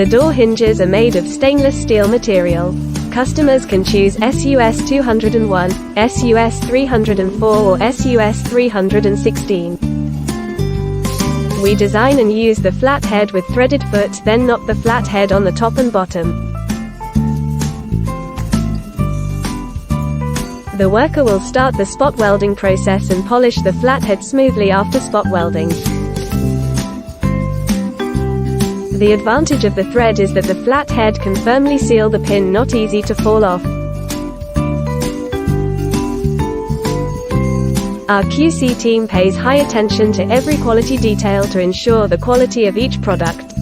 The door hinges are made of stainless steel material. Customers can choose SUS201, SUS304 or SUS316. We design and use the flat head with threaded foot, then knot the flat head on the top and bottom. The worker will start the spot welding process and polish the flat head smoothly after spot welding. The advantage of the thread is that the flat head can firmly seal the pin, not easy to fall off. Our QC team pays high attention to every quality detail to ensure the quality of each product.